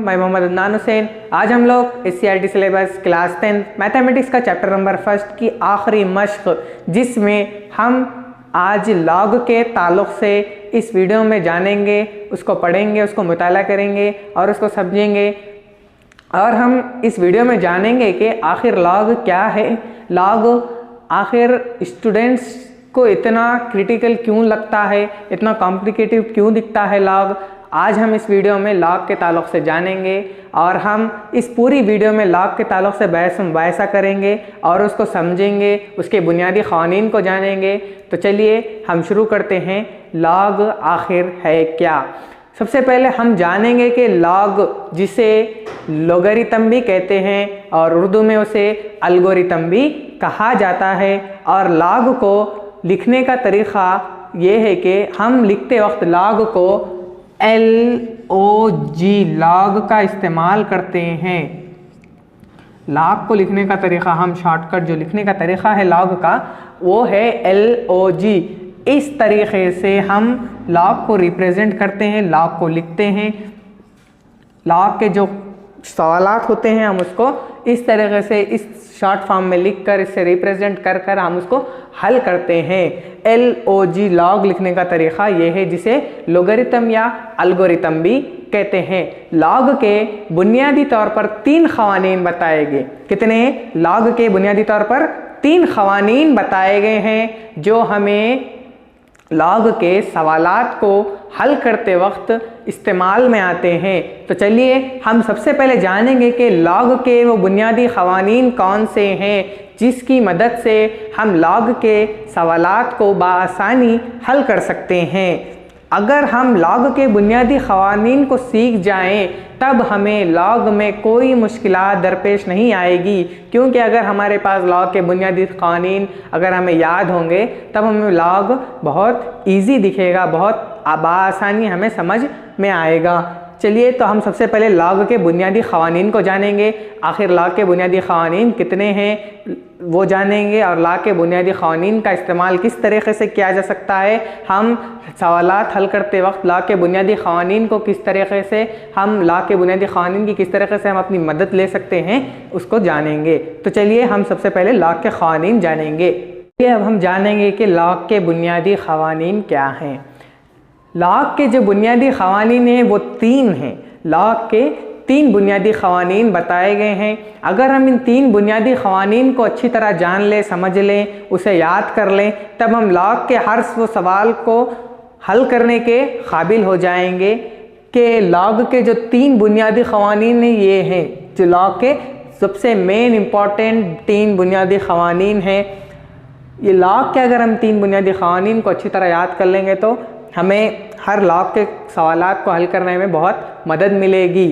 मैं मोहम्मद अदनान हुसैन। आज हम लोग SCERT सिलेबस क्लास 10 मैथमेटिक्स का चैप्टर नंबर 1 की आखिरी मश्क, जिसमें हम आज लॉग के ताल्लुक़ से इस वीडियो में जानेंगे, उसको पढ़ेंगे, उसको मुताला करेंगे और उसको समझेंगे। और हम इस वीडियो में जानेंगे कि आखिर लॉग क्या है, लॉग आखिर स्टूडेंट्स को इतना क्रिटिकल क्यों लगता है, इतना कॉम्प्लिकेटेड क्यों दिखता है लॉग। आज हम इस वीडियो में लॉग के ताल्लुक़ से जानेंगे और हम इस पूरी वीडियो में लॉग के ताल्लुक़ से बहस मुबाहिसा करेंगे और उसको समझेंगे, उसके बुनियादी क़वानीन को जानेंगे। तो चलिए हम शुरू करते हैं। लॉग आखिर है क्या? सबसे पहले हम जानेंगे कि लॉग, जिसे लोगरिथम भी कहते हैं और उर्दू में उसे अलगोरिथम भी कहा जाता है। और लॉग को लिखने का तरीक़ा ये है कि हम लिखते वक्त लॉग को LOG लॉग का इस्तेमाल करते हैं। लॉग को लिखने का तरीक़ा, हम शॉर्टकट जो लिखने का तरीक़ा है लॉग का, वो है LOG। इस तरीक़े से हम लॉग को रिप्रेजेंट करते हैं, लॉग को लिखते हैं। लॉग के जो सवालात होते हैं हम उसको इस तरीके से इस शॉर्ट फॉर्म में लिखकर, इससे रिप्रेजेंट कर कर हम उसको हल करते हैं। LOG लॉग लिखने का तरीक़ा ये है, जिसे लोगरिथम या अलगोरिथम भी कहते हैं। लॉग के बुनियादी तौर पर 3 क़वानीन बताए गए। कितने? लॉग के बुनियादी तौर पर 3 क़वानीन बताए गए हैं जो हमें लॉग के सवालात को हल करते वक्त इस्तेमाल में आते हैं। तो चलिए हम सबसे पहले जानेंगे कि लॉग के वो बुनियादी क़वानीन कौन से हैं जिसकी मदद से हम लॉग के सवालात को बआसानी हल कर सकते हैं। अगर हम लॉग के बुनियादी क़वानीन को सीख जाएं, तब हमें लॉग में कोई मुश्किलात दरपेश नहीं आएगी, क्योंकि अगर हमारे पास लॉग के बुनियादी क़वानीन अगर हमें याद होंगे, तब हमें लॉग बहुत इजी दिखेगा, बहुत बआसानी हमें समझ में आएगा। चलिए तो हम सबसे पहले लॉग के बुनियादी क़वानीन को जानेंगे। आखिर लॉग के बुनियादी क़वानीन कितने हैं वो जानेंगे, और लॉग के बुनियादी क़वानीन का इस्तेमाल किस तरीक़े से किया जा सकता है। हम सवालात हल करते वक्त लॉग के बुनियादी क़वानीन को किस तरीक़े से, हम लॉग के बुनियादी क़वानीन की किस तरीक़े से हम अपनी मदद ले सकते हैं, उसको जानेंगे। तो चलिए हम सबसे पहले लॉग के क़वानीन जानेंगे। अब हम जानेंगे कि लॉग के बुनियादी क़वानीन क्या हैं। लॉग के जो बुनियादी क़वानीन हैं वो 3 हैं। लॉग के 3 बुनियादी क़वानीन बताए गए हैं। अगर हम इन 3 बुनियादी क़वानीन को अच्छी तरह जान लें, समझ लें, उसे याद कर लें, तब हम लॉग के हर वो सवाल को हल करने के काबिल हो जाएंगे। कि लॉग के जो 3 बुनियादी क़वानीन हैं ये हैं, जो लॉग के सबसे मेन इम्पॉर्टेंट 3 बुनियादी क़वानीन हैं। ये लॉग के अगर हम 3 बुनियादी क़वानीन को अच्छी तरह याद कर लेंगे तो हमें हर लॉग के सवालात को हल करने में बहुत मदद मिलेगी।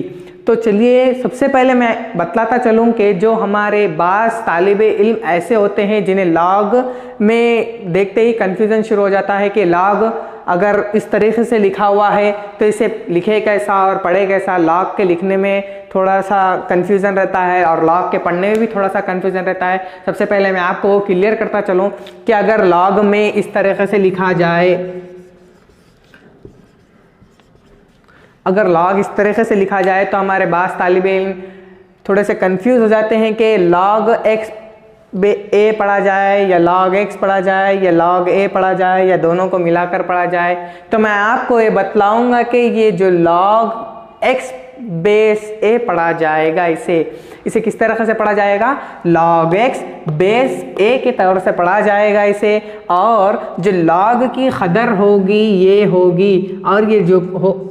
तो चलिए सबसे पहले मैं बतलाता चलूँ कि जो हमारे बाज़ तालिबे इल्म ऐसे होते हैं जिन्हें लॉग में देखते ही कन्फ्यूज़न शुरू हो जाता है कि लॉग अगर इस तरीके से लिखा हुआ है तो इसे लिखे कैसा और पढ़े कैसा। लॉग के लिखने में थोड़ा सा कन्फ्यूज़न रहता है और लॉग के पढ़ने में भी थोड़ा सा कन्फ्यूज़न रहता है। सबसे पहले मैं आपको क्लियर करता चलूँ कि अगर लॉग में इस तरीके से लिखा जाए, अगर लॉग इस तरीके से लिखा जाए तो हमारे बाज़ तालिबे इल्म थोड़े से कंफ्यूज हो जाते हैं कि लॉग x a पढ़ा जाए या log x पढ़ा जाए या log a पढ़ा जाए या दोनों को मिलाकर पढ़ा जाए। तो मैं आपको ये बतलाऊंगा कि ये जो log x बेस a पढ़ा जाएगा, इसे किस तरह से पढ़ा जाएगा? log x बेस a के तौर से पढ़ा जाएगा इसे। और जो log की कदर होगी ये होगी, और ये जो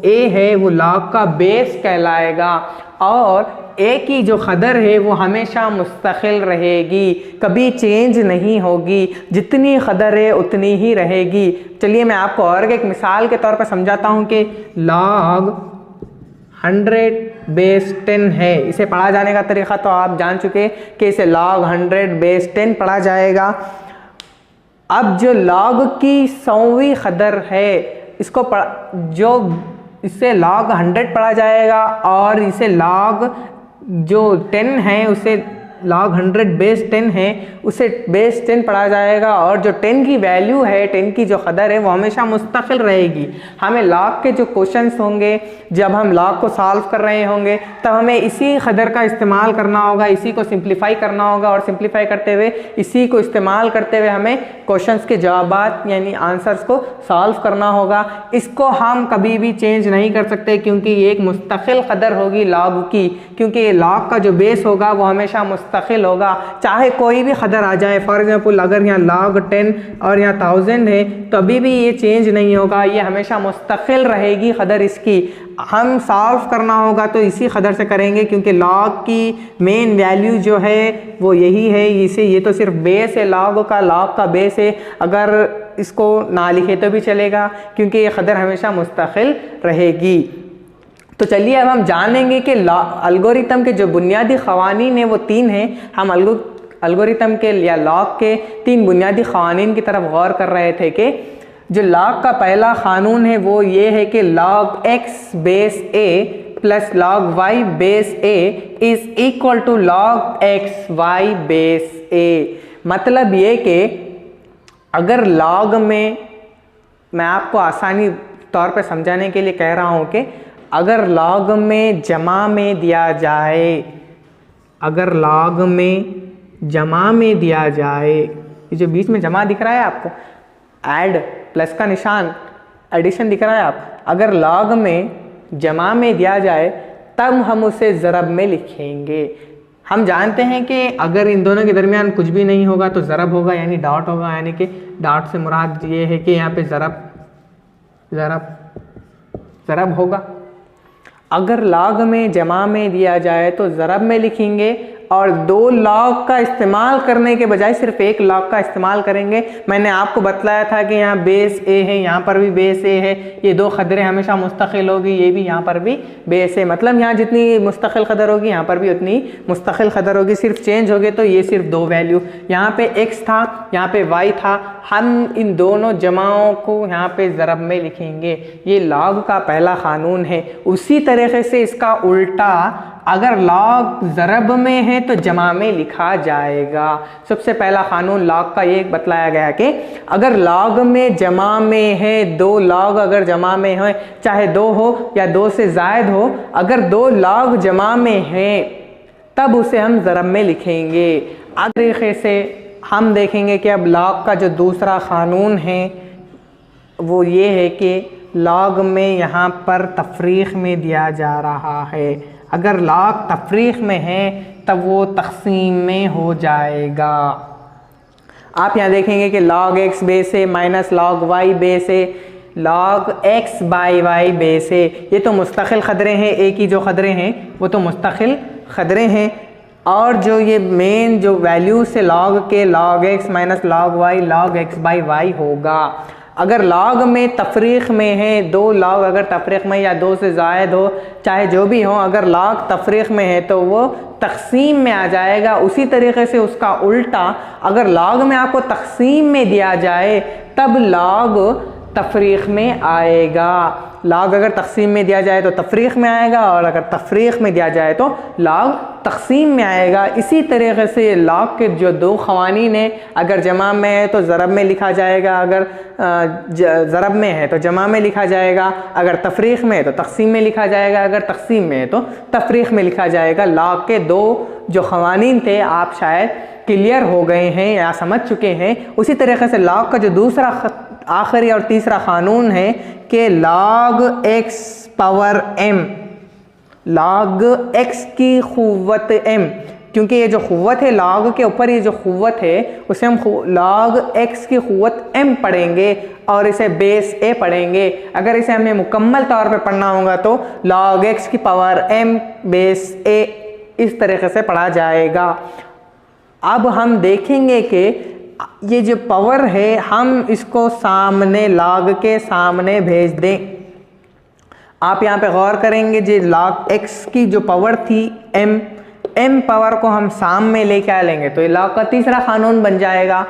a है वो log का बेस कहलाएगा। और a की जो कदर है वो हमेशा मुस्तकिल रहेगी, कभी चेंज नहीं होगी, जितनी कदर है उतनी ही रहेगी। चलिए मैं आपको और एक मिसाल के तौर पर समझाता हूँ कि log 100 बेस 10 है। इसे पढ़ा जाने का तरीक़ा तो आप जान चुके कि इसे log 100 बेस 10 पढ़ा जाएगा। अब जो log की 100वीं कदर है, इसको जो इससे log 100 पढ़ा जाएगा और इसे log जो 10 है उसे log 100 बेस 10 है उसे बेस 10 पढ़ा जाएगा, और जो 10 की वैल्यू है, 10 की जो कदर है वो हमेशा मुस्तकिल रहेगी। हमें log के जो क्वेश्चंस होंगे, जब हम log को सॉल्व कर रहे होंगे तब हमें इसी कदर का इस्तेमाल करना होगा, इसी को सिंप्लीफाई करना होगा, और सिंप्लीफाई करते हुए इसी को इस्तेमाल करते हुए हमें क्वेश्चंस के जवाबात यानी आंसर्स को सॉल्व करना होगा। इसको हम कभी भी चेंज नहीं कर सकते क्योंकि ये एक मुस्तकिल कदर होगी log की, क्योंकि log का जो बेस होगा वो हमेशा मुस्तकिल होगा, चाहे कोई भी कदर आ जाए। फॉर एग्जांपल अगर यहाँ log 10 और यहाँ 1000 है तो अभी भी ये चेंज नहीं होगा, ये हमेशा मुस्तकिल रहेगी कदर इसकी। हम सॉल्व करना होगा तो इसी कदर से करेंगे क्योंकि log की मेन वैल्यू जो है वो यही है। इसे ये तो सिर्फ बेस है log का बेस है, अगर इसको ना लिखे तो भी चलेगा क्योंकि ये कदर हमेशा मुस्तकिल रहेगी। तो चलिए अब हम जानेंगे कि अलगोरिथम के जो बुनियादी क़वानीन हैं वो 3 हैं। हम अलगोरिथम के या log के 3 बुनियादी क़वानीन की तरफ गौर कर रहे थे कि जो log का पहला क़ानून है वो ये है कि log x base a plus log y base a is equal to log x y base a। मतलब ये कि अगर log में, मैं आपको आसानी तौर पे समझाने के लिए कह रहा हूँ कि अगर log में जमा में दिया जाए, अगर log में जमा में दिया जाए, ये जो बीच में जमा दिख रहा है आपको, ऐड प्लस का निशान, एडिशन दिख रहा है आप, अगर log में जमा में दिया जाए तब हम उसे ज़रब में लिखेंगे। हम जानते हैं कि अगर इन दोनों के दरमियान कुछ भी नहीं होगा तो ज़रब होगा यानी डॉट होगा, यानी कि डॉट से मुराद ये है कि यहाँ पे ज़रब होगा। अगर log में जमा में दिया जाए तो ज़रब में लिखेंगे, और 2 log का इस्तेमाल करने के बजाय सिर्फ 1 log का इस्तेमाल करेंगे। मैंने आपको बतलाया था कि यहाँ बेस a है, यहाँ पर भी बेस a है, ये 2 कदरें हमेशा मुस्तकिल होगी, ये भी यहाँ पर भी बेस है, मतलब यहाँ जितनी मुस्तकिल कदर होगी यहाँ पर भी उतनी मुस्तकिल कदर होगी, सिर्फ चेंज हो गए तो ये सिर्फ 2 वैल्यू, यहाँ पे x था, यहाँ पे y था, हम इन दोनों जमाओं को यहाँ पे ज़रब में लिखेंगे। ये log का पहला क़ानून है। उसी तरीके से इसका उल्टा, अगर log ज़रब में है तो जमा में लिखा जाएगा। सबसे पहला क़ानून log का ये बतलाया गया कि अगर log में जमा में है, 2 log अगर जमा में है, चाहे 2 हो या 2 से ज़ायद हो, अगर 2 log जमा में है तब उसे हम ज़रब में लिखेंगे। इस तरीके से हम देखेंगे कि अब log का जो दूसरा क़ानून है वो ये है कि log में यहाँ पर तफरीक़ में दिया जा रहा है। अगर log तफरीक़ में है तब वो तक़सीम में हो जाएगा। आप यहाँ देखेंगे कि log x बेस है माइनस log y बेस है, log x by y base है। ये तो मुस्तकिल क़दरें हैं, एक ही जो क़दरें हैं वो तो मुस्तकिल क़दरें हैं, और जो ये मेन जो वैल्यू से log के log x minus log y log x by y होगा। अगर log में तफरीक़ में है, 2 log अगर तफरीक़ में या 2 से ज़ायद हो, चाहे जो भी हो, अगर log तफरीक़ में है तो वो तक़सीम में आ जाएगा। उसी तरीके से उसका उल्टा, अगर log में आपको तक़सीम में दिया जाए तब log तफरीक़ में आएगा। log अगर तक़सीम में दिया जाए तो तफरीक़ में आएगा, और अगर तफरीक़ में दिया जाए तो log तक़सीम में आएगा। इसी तरीके से log के जो 2 क़वानीन हैं, अगर जमा में है तो ज़रब में लिखा जाएगा, अगर ज़रब में है तो जमा में लिखा जाएगा, अगर तफरीक़ में है तो तक़सीम में लिखा जाएगा, अगर तक़सीम में है तो तफरीक़ में लिखा जाएगा। log के 2 जो क़वानीन थे आप शायद क्लियर हो गए हैं या समझ चुके हैं। उसी तरीके से log का जो दूसरा आखिरी और तीसरा क़ानून है कि log x power m, log x की क़ुव्वत m, क्योंकि ये जो क़ुव्वत है log के ऊपर, ये जो क़ुव्वत है उसे हम log x की क़ुव्वत m पढ़ेंगे और इसे बेस a पढ़ेंगे। अगर इसे हमें मुकम्मल तौर पे पढ़ना होगा तो log x की पावर m बेस a इस तरीके से पढ़ा जाएगा। अब हम देखेंगे कि ये जो पावर है हम इसको सामने log के सामने भेज दें। आप यहाँ पे गौर करेंगे जो log x की जो पावर थी m पावर को हम साम में लेके आ लेंगे तो ये log का तीसरा क़ानून बन जाएगा।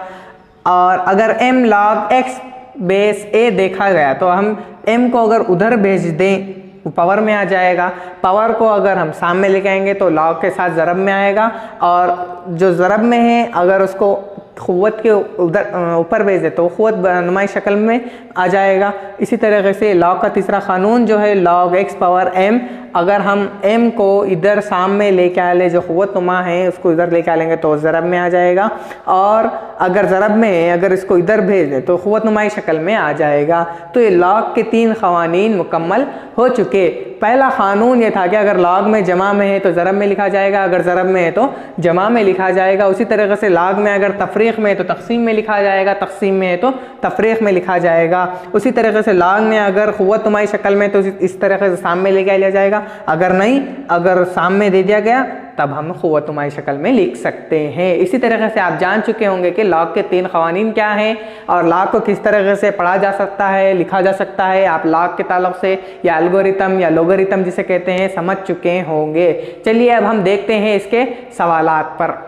और अगर m log x base a देखा गया तो हम m को अगर उधर भेज दें वो पावर में आ जाएगा। पावर को अगर हम साम में लेके आएंगे तो log के साथ ज़रब में आएगा, और जो ज़रब में है अगर उसको क़ुव्वत के उधर ऊपर भेज दे तो क़ुव्वत नुमाई शक्ल में आ जाएगा। इसी तरीके से लॉग का तीसरा क़ानून जो है लॉग x पावर m, अगर हम m को इधर सामने लेके आ ले, जो क़ुव्वत नुमा है उसको इधर लेके आ लेंगे तो ज़रब में आ जाएगा, और अगर ज़रब में है अगर इसको इधर भेज दे तो क़ुव्वत नुमाई शक्ल में आ जाएगा। तो ये लॉग के 3 क़वानीन मुकम्मल हो चुके। पहला क़ानून ये था कि अगर लॉग में जमा में है तो ज़रब में लिखा जाएगा, अगर ज़रब में है तो जमा में लिखा जाएगा। उसी तरीके से लॉग में अगर तफरीक़ में है तो तक़सीम में लिखा जाएगा, तक़सीम में है तो तफरीक़ में लिखा जाएगा। उसी तरीके से लॉग में अगर क़ुव्वत नुमाई शक्ल में तो इस तरीके से सामने लेके लिया जाएगा, अगर नहीं, अगर सामने दे दिया गया तब हम क़ुव्वत नुमाई शक्ल में लिख सकते हैं। इसी तरीके से आप जान चुके होंगे कि लॉग के 3 क़वानीन क्या हैं और लॉग को किस तरीके से पढ़ा जा सकता है, लिखा जा सकता है। आप लॉग के ताल्लुक़ से या एल्गोरिथम या लोगरिथम जिसे कहते हैं समझ चुके होंगे। चलिए अब हम देखते हैं इसके सवालात पर।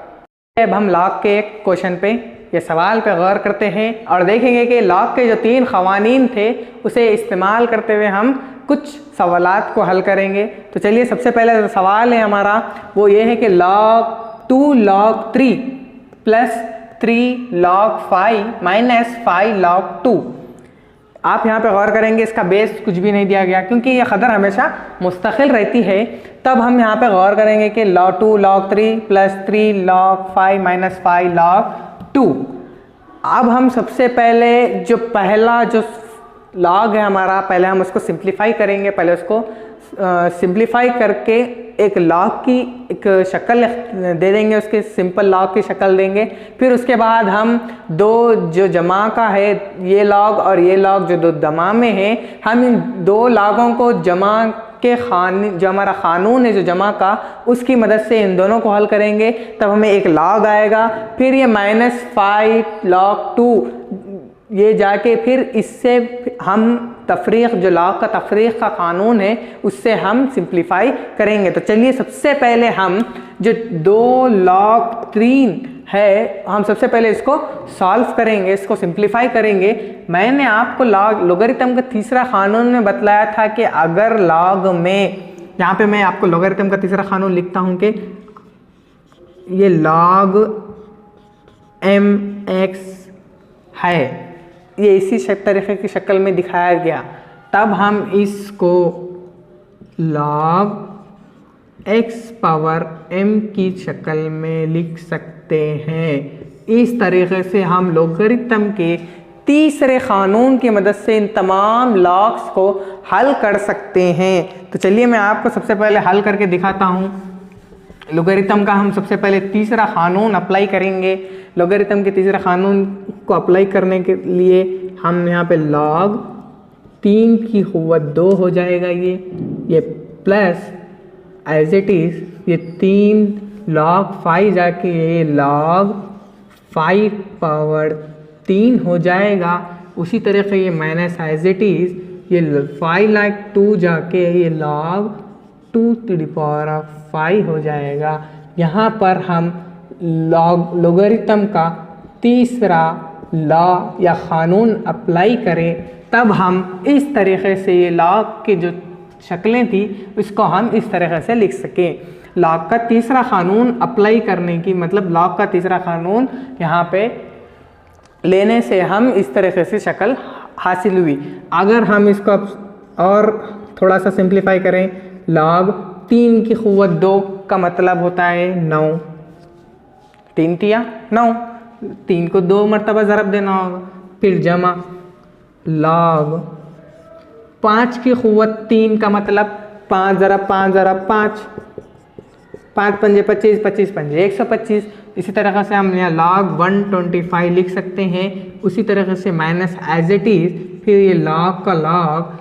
अब हम लॉग के एक क्वेश्चन पे ये सवाल पे गौर करते हैं और देखेंगे कि लॉग के जो 3 क़वानीन थे उसे इस्तेमाल करते हुए हम कुछ सवालात को हल करेंगे। तो चलिए सबसे पहले जो सवाल है हमारा वो ये है कि log 2 log 3 plus 3 log 5 minus 5 log 2। आप यहाँ पे गौर करेंगे इसका बेस कुछ भी नहीं दिया गया क्योंकि ये क़दर हमेशा मुस्तकिल रहती है। तब हम यहाँ पे गौर करेंगे कि log 2 log 3 plus 3 log 5 minus 5 log 2। अब हम सबसे पहले जो पहला जो लॉग है हमारा, पहले हम उसको सिंप्लीफाई करेंगे। पहले उसको सिंप्लीफाई करके एक लॉग की एक शक्ल दे देंगे, उसके सिंपल लॉग की शक्ल देंगे। फिर उसके बाद हम दो जो जमा का है ये लॉग और ये लॉग जो दो जमा में है, हम इन 2 लॉगों को जमा के जो हमारा क़ानून है जो जमा का, उसकी मदद से इन दोनों को हल करेंगे, तब हमें एक लॉग आएगा। फिर ये माइनस 5 log 2 ये जाके फिर इससे हम तफरीक़ जो लॉग का तफरीक़ का क़ानून है उससे हम सिंप्लीफाई करेंगे। तो चलिए सबसे पहले हम जो 2 log 3 है हम सबसे पहले इसको सॉल्व करेंगे, इसको सिंप्लीफाई करेंगे। मैंने आपको लोगरिथम का तीसरा क़ानून में बतलाया था कि अगर लॉग में, यहाँ पे मैं आपको लोगरिथम का तीसरा क़ानून लिखता हूँ कि ये log mx है, ये इसी तरीके की शक्ल में दिखाया गया, तब हम इसको log x पावर m की शक्ल में लिख सकते हैं। इस तरीके से हम लोगरिथम के तीसरे क़ानून की मदद से इन तमाम लॉग्स को हल कर सकते हैं। तो चलिए मैं आपको सबसे पहले हल करके दिखाता हूँ। लोगरिथम का हम सबसे पहले तीसरा क़ानून अप्लाई करेंगे। लोगरिथम के तीसरा क़ानून को अप्लाई करने के लिए हम यहाँ पे log 3 की क़ुव्वत 2 हो जाएगा, ये प्लस एज इट इज़ ये 3 log 5 जाके ये log 5 पावर 3 हो जाएगा। उसी तरह से ये माइनस एज इट इज़ ये 5 log 2 जाके ये log 2 to the power of 5 हो जाएगा। यहाँ पर हम लोगरिथम का तीसरा लॉ या क़ानून अप्लाई करें, तब हम इस तरीके से ये लॉग की जो शक्लें थी उसको हम इस तरीके से लिख सकें। लॉग का तीसरा क़ानून अप्लाई करने की मतलब लॉग का तीसरा क़ानून यहाँ पे लेने से हम इस तरीके से शक्ल हासिल हुई। अगर हम इसको और थोड़ा सा सिंप्लीफाई करें, log 3 की क़ुव्वत 2 का मतलब होता है 9, 3 तिया 9, 3 को 2 मरतबा ज़रब देना होगा। फिर जमा log 5 की क़ुव्वत 3 का मतलब 5 ज़रब 5 ज़रब 5, 5 पंजे 25, 25 पंजे 125। इसी तरह से हम यहाँ log 125 लिख सकते हैं। उसी तरह से माइनस एज इट इज़ फिर ये log का log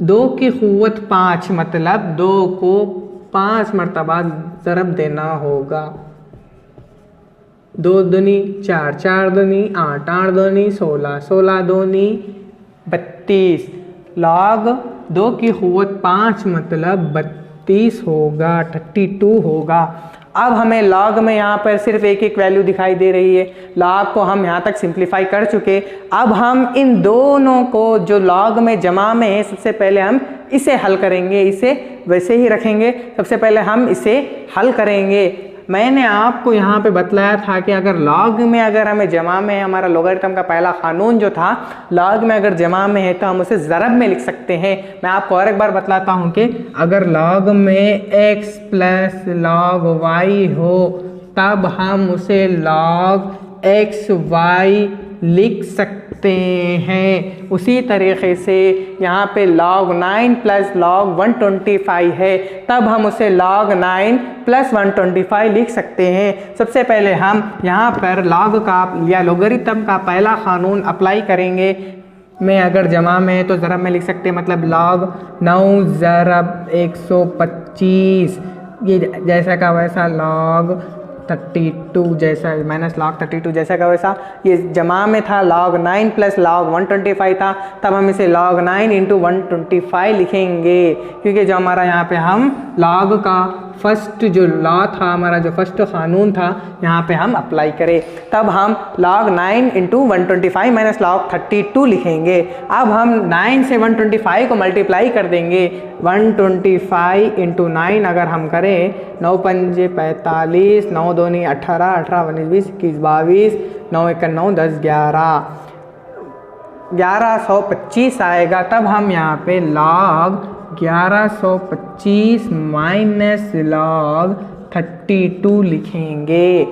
2 की क़ुव्वत 5 मतलब 2 को 5 मरतबा ज़रब देना होगा। 2 दूनी 4, 4 दूनी 8, 8 दूनी 16, 16 दूनी 32। log 2 की क़ुव्वत 5 मतलब 32 होगा, 32 होगा। अब हमें log में यहाँ पर सिर्फ एक वैल्यू दिखाई दे रही है। log को हम यहाँ तक सिंप्लीफाई कर चुके। अब हम इन दोनों को जो log में जमा में है सबसे पहले हम इसे हल करेंगे, इसे वैसे ही रखेंगे। सबसे पहले हम इसे हल करेंगे। मैंने आपको यहाँ पे बतलाया था कि अगर लॉग में अगर हमें जमा में हमारा लोगरिथम का पहला कानून जो था, लॉग में अगर जमा में है तो हम उसे ज़रब में लिख सकते हैं। मैं आपको और एक बार बतलाता हूँ कि अगर लॉग में x प्लस लॉग y हो तब हम उसे लॉग एक्स वाई लिख सकते हैं। उसी तरीके से यहाँ पे log 9 प्लस log 125 है, तब हम उसे log 9 प्लस 125 लिख सकते हैं। सबसे पहले हम यहाँ पर log का या लोगरिथम का पहला कानून अप्लाई करेंगे। में अगर जमा में है तो ज़रब में लिख सकते हैं, मतलब log 9 ज़रब 125, ये जैसा का वैसा log 32 जैसा माइनस log 32 जैसा का वैसा। ये जमा में था log 9 प्लस log 125 था, तब हम इसे log 9 इंटू 125 लिखेंगे, क्योंकि जो हमारा यहाँ पे हम log का फर्स्ट जो लॉ था, हमारा जो फर्स्ट कानून था, यहाँ पे हम अप्लाई करें, तब हम log 9 इंटू 125 माइनस log 32 लिखेंगे। अब हम 9 से 125 को मल्टीप्लाई कर देंगे। 125 इंटू 9 अगर हम करें, 9 पंजे 45, 9 दूनी 18, 18 19 20 21 22, 9 1 9 10 11, 1125 आएगा। तब हम यहाँ पे log 1125 माइनस log 32 लिखेंगे।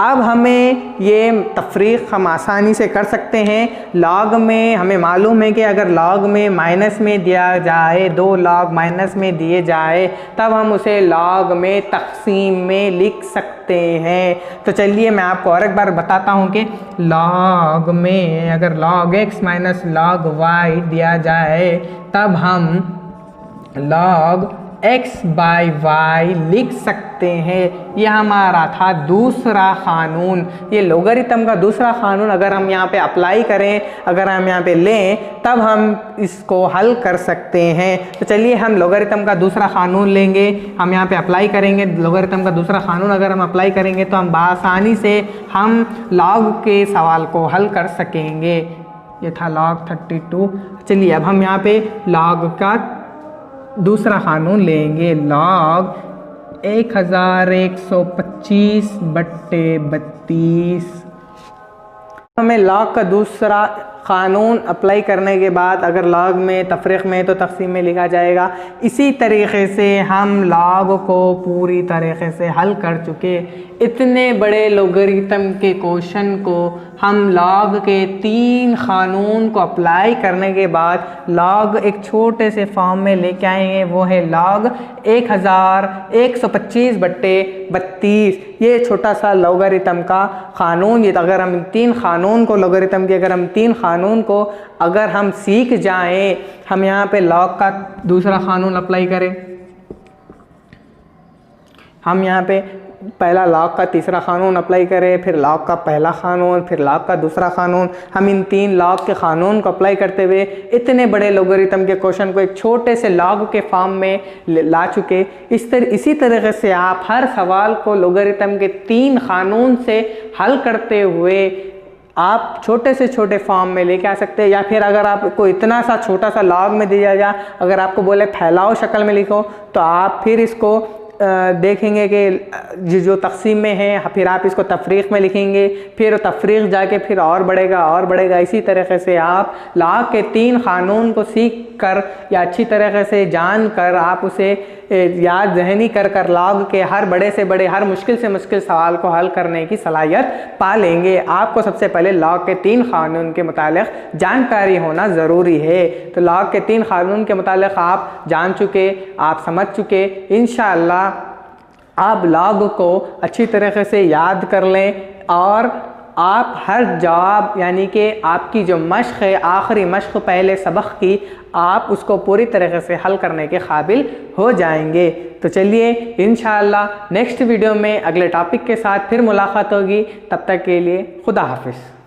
अब हमें ये तफरीक हम आसानी से कर सकते हैं। log में हमें मालूम है कि अगर log में माइनस में दिया जाए, 2 log माइनस में दिए जाए, तब हम उसे log में तक़सीम में लिख सकते हैं। तो चलिए मैं आपको और एक बार बताता हूँ कि log में अगर log x minus log y दिया जाए, तब हम log x बाई y लिख सकते हैं। यह हमारा था दूसरा कानून। ये लोगरिथम का दूसरा कानून अगर हम यहाँ पे अप्लाई करें, अगर हम यहाँ पे लें, तब हम इसको हल कर सकते हैं। तो चलिए हम लोगरिथम का दूसरा कानून लेंगे, हम यहाँ पे अप्लाई करेंगे। लोगरिथम का दूसरा कानून अगर हम अप्लाई करेंगे तो हम बआसानी से हम log के सवाल को हल कर सकेंगे। ये था log 32। चलिए अब हम यहाँ पे log का दूसरा कानून लेंगे। log 1125 बट्टे 32। हमें log का दूसरा कानून अप्लाई करने के बाद अगर log में तफरीक में तो तक़सीम में लिखा जाएगा। इसी तरीके से हम log को पूरी तरीके से हल कर चुके। इतने बड़े लोगरिथम के क्वेश्चन को हम log के 3 कानून को अप्लाई करने के बाद log एक छोटे से फॉर्म में लेके आएंगे, वो है log 1125 बट्टे 32। ये छोटा सा लोगरिथम का कानून, ये अगर हम 3 कानून को लोगरिथम के अगर हम 3 कानून को अगर हम सीख जाएं, हम यहाँ पे log का दूसरा कानून अप्लाई करें, हम यहाँ पे पहला log का तीसरा कानून अप्लाई करें, फिर log का पहला कानून, फिर log का दूसरा कानून। हम इन 3 log के कानून को अप्लाई करते हुए इतने बड़े लोगरिथम के क्वेश्चन को एक छोटे से log के फॉर्म में ला चुके। इसी तरीके से आप हर सवाल को लोगरिथम के 3 कानून से हल करते हुए आप छोटे से छोटे फॉर्म में लेके आ सकते हैं। या फिर अगर आपको इतना सा छोटा सा log में दिया जाए, अगर आपको बोले फैलाओ शक्ल में लिखो, तो आप फिर इसको देखेंगे कि जो तक़सीम में है, फिर आप इसको तफरीक में लिखेंगे, फिर तफरीक जाके फिर और बढ़ेगा और बढ़ेगा। इसी तरीके से आप log के 3 कानून को सीख कर या अच्छी तरीके से जान कर आप उसे याद जहनी कर log के हर बड़े से बड़े, हर मुश्किल से मुश्किल सवाल को हल करने की सलाहियत पा लेंगे। आपको सबसे पहले log के 3 कानून के मुतालिक जानकारी होना ज़रूरी है। तो log के 3 कानून के मुतालिक आप जान चुके, आप समझ चुके। इंशाअल्लाह आप log को अच्छी तरीके से याद कर लें और आप हर जवाब यानी कि आपकी जो मश्क है, आखिरी मश्क पहले सबक की, आप उसको पूरी तरीके से हल करने के काबिल हो जाएंगे। तो चलिए इंशाअल्लाह नेक्स्ट वीडियो में अगले टॉपिक के साथ फिर मुलाकात होगी। तब तक के लिए खुदा हाफिज़।